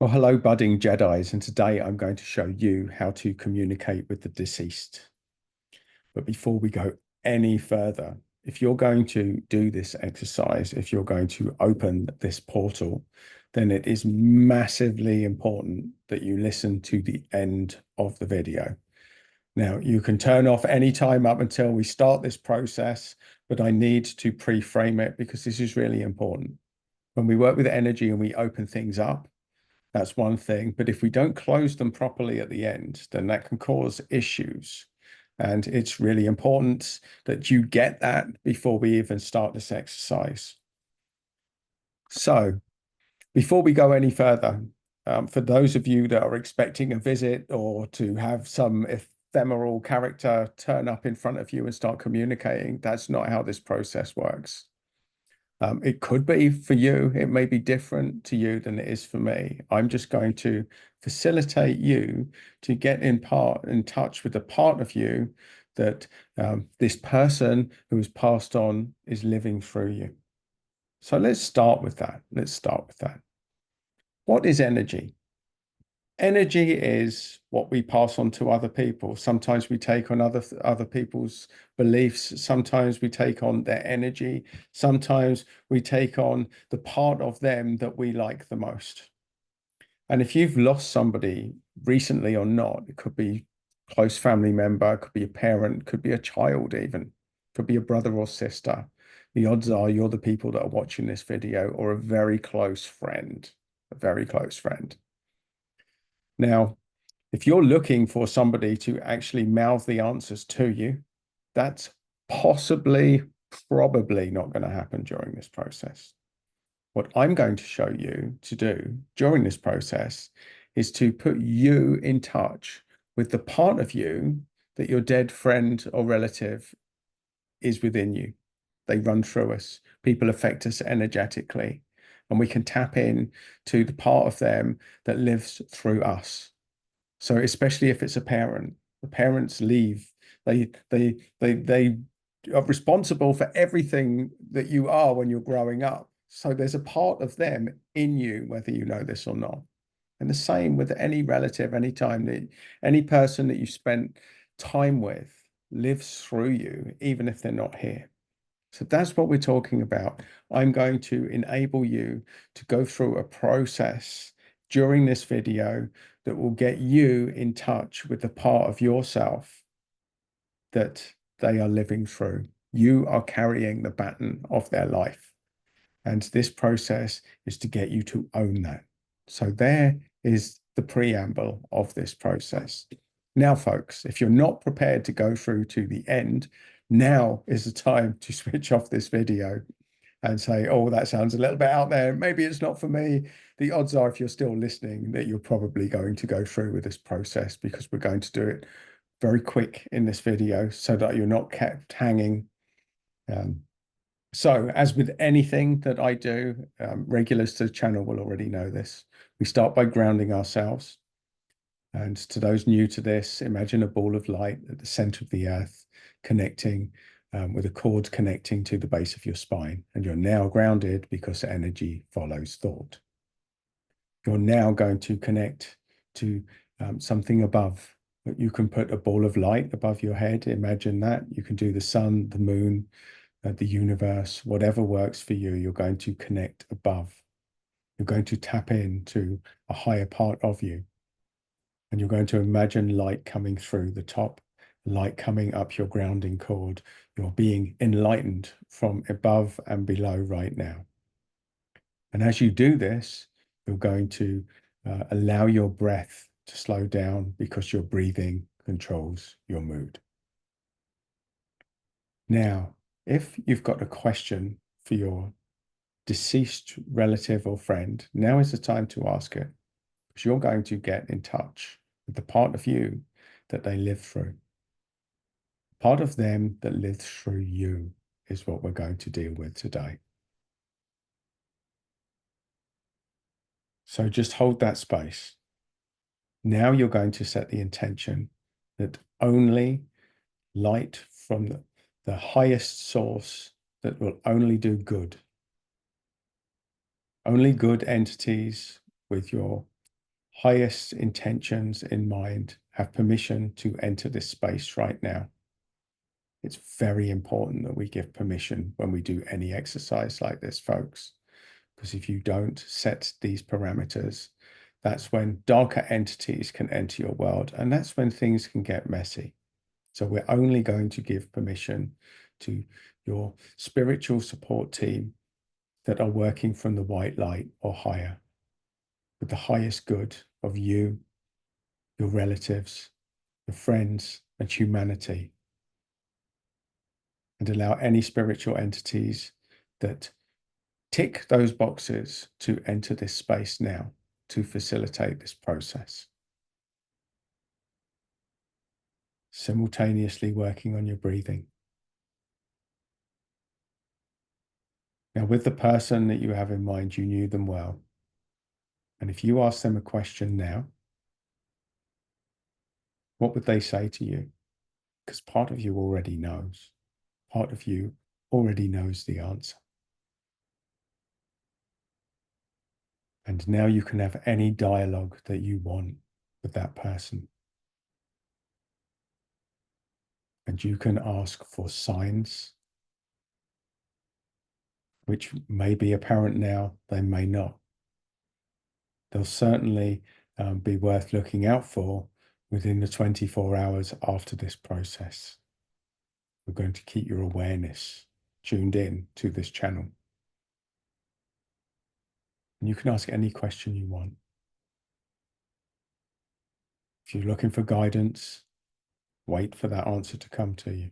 Well, hello, budding Jedis, and today I'm going to show you how to communicate with the deceased. But before we go any further, if you're going to do this exercise, if you're going to open this portal, then it is massively important that you listen to the end of the video. Now, you can turn off any time up until we start this process, but I need to pre-frame it because this is really important. When we work with energy and we open things up, that's one thing. But if we don't close them properly at the end, then that can cause issues. And it's really important that you get that before we even start this exercise. So before we go any further, for those of you that are expecting a visit or to have some ephemeral character turn up in front of you and start communicating, that's not how this process works. It could be for you. It may be different to you than it is for me. I'm just going to facilitate you to get in touch with the part of you that this person who has passed on is living through you. So let's start with that. Let's start with that. What is energy? Energy is what we pass on to other people. Sometimes we take on other people's beliefs. Sometimes we take on their energy. Sometimes we take on the part of them that we like the most. And if you've lost somebody recently or not, it could be a close family member, it could be a parent, could be a child even, could be a brother or sister. The odds are you're the people that are watching this video or a very close friend, a very close friend. Now, if you're looking for somebody to actually mouth the answers to you, that's probably not going to happen during this process. What I'm going to show you to do during this process is to put you in touch with the part of you that your dead friend or relative is within you. They run through us. People affect us energetically, and we can tap in to the part of them that lives through us. So especially if it's a parent, the parents leave. They are responsible for everything that you are when you're growing up. So there's a part of them in you, whether you know this or not. And the same with any relative, any person that you spent time with lives through you, even if they're not here. So that's what we're talking about. I'm going to enable you to go through a process during this video that will get you in touch with the part of yourself that they are living through. You are carrying the baton of their life. And this process is to get you to own that. So there is the preamble of this process. Now, folks, if you're not prepared to go through to the end, now is the time to switch off this video and say, oh, that sounds a little bit out there. Maybe it's not for me. The odds are, if you're still listening, that you're probably going to go through with this process because we're going to do it very quick in this video so that you're not kept hanging. So as with anything that I do, regulars to the channel will already know this. We start by grounding ourselves. And to those new to this, imagine a ball of light at the center of the earth, connecting with a cord connecting to the base of your spine. And you're now grounded because energy follows thought. You're now going to connect to something above. You can put a ball of light above your head. Imagine that. You can do the sun, the moon, the universe, whatever works for you. You're going to connect above. You're going to tap into a higher part of you. And you're going to imagine light coming through the top, light coming up your grounding cord. You're being enlightened from above and below right now. And as you do this, you're going to allow your breath to slow down because your breathing controls your mood. Now, if you've got a question for your deceased relative or friend, now is the time to ask it because you're going to get in touch with the part of you that they live through. Part of them that lives through you is what we're going to deal with today. So just hold that space. Now you're going to set the intention that only light from the highest source that will only do good. Only good entities with your highest intentions in mind have permission to enter this space right now. It's very important that we give permission when we do any exercise like this, folks, because if you don't set these parameters, that's when darker entities can enter your world, and that's when things can get messy. So we're only going to give permission to your spiritual support team that are working from the white light or higher, with the highest good of you, your relatives, your friends, and humanity. And allow any spiritual entities that tick those boxes to enter this space now to facilitate this process. Simultaneously working on your breathing. Now, with the person that you have in mind, you knew them well. And if you ask them a question now, what would they say to you? Because part of you already knows. Part of you already knows the answer. And now you can have any dialogue that you want with that person. And you can ask for signs, which may be apparent now, they may not. They'll certainly be worth looking out for within the 24 hours after this process. We're going to keep your awareness tuned in to this channel. And you can ask any question you want. If you're looking for guidance, wait for that answer to come to you.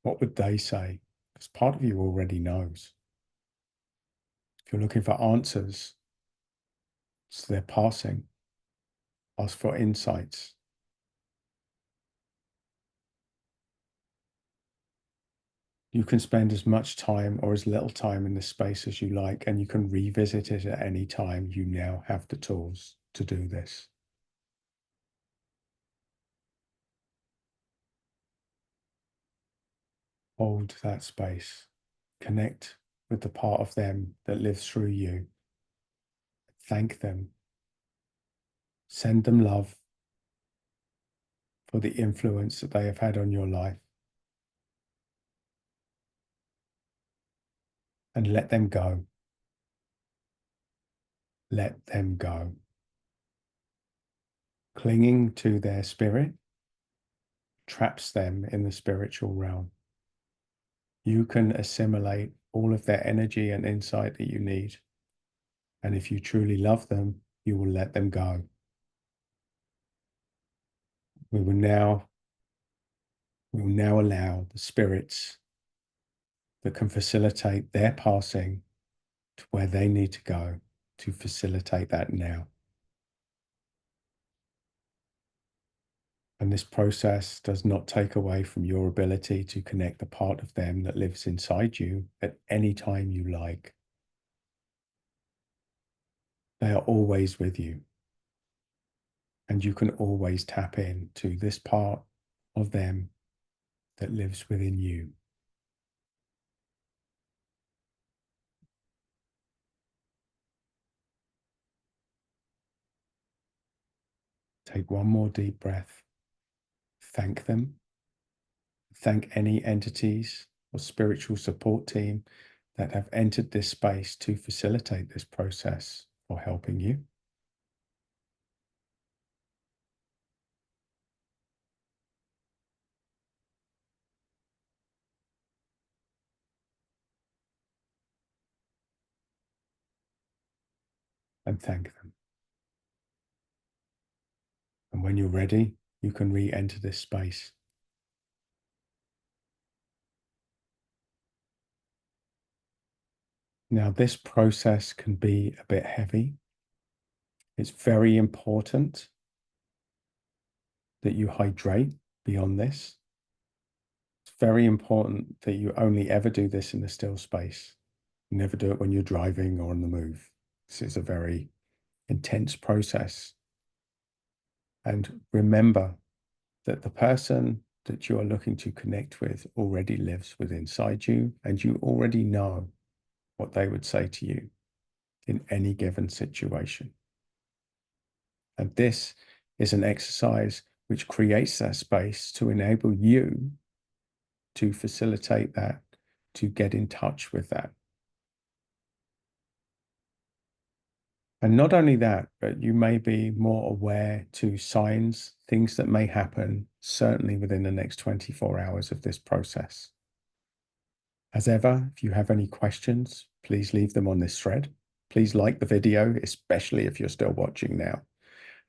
What would they say? Because part of you already knows. If you're looking for answers, so they're passing, ask for insights. You can spend as much time or as little time in this space as you like, and you can revisit it at any time. You now have the tools to do this. Hold that space. Connect with the part of them that lives through you. Thank them. Send them love for the influence that they have had on your life. And let them go. Let them go. Clinging to their spirit traps them in the spiritual realm. You can assimilate all of their energy and insight that you need. And if you truly love them, you will let them go. We will now allow the spirits that can facilitate their passing to where they need to go to facilitate that now. And this process does not take away from your ability to connect the part of them that lives inside you at any time you like. They are always with you. And you can always tap into this part of them that lives within you. Take one more deep breath. Thank them. Thank any entities or spiritual support team that have entered this space to facilitate this process for helping you. And thank them. And when you're ready, you can re-enter this space. Now, this process can be a bit heavy. It's very important that you hydrate beyond this. It's very important that you only ever do this in a still space. You never do it when you're driving or on the move. This is a very intense process. And remember that the person that you are looking to connect with already lives within inside you, and you already know what they would say to you in any given situation. And this is an exercise which creates that space to enable you to facilitate that, to get in touch with that. And not only that, but you may be more aware to signs, things that may happen, certainly within the next 24 hours of this process. As ever, if you have any questions, please leave them on this thread. Please like the video, especially if you're still watching now.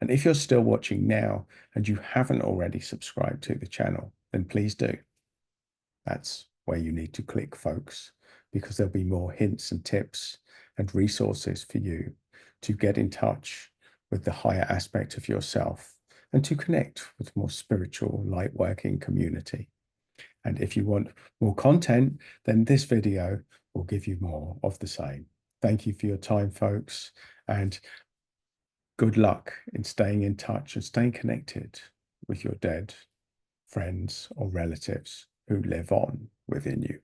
And if you're still watching now and you haven't already subscribed to the channel, then please do. That's where you need to click, folks, because there'll be more hints and tips and resources for you to get in touch with the higher aspect of yourself and to connect with more spiritual, light working community. And if you want more content, then this video will give you more of the same. Thank you for your time, folks, and good luck in staying in touch and staying connected with your dead friends or relatives who live on within you.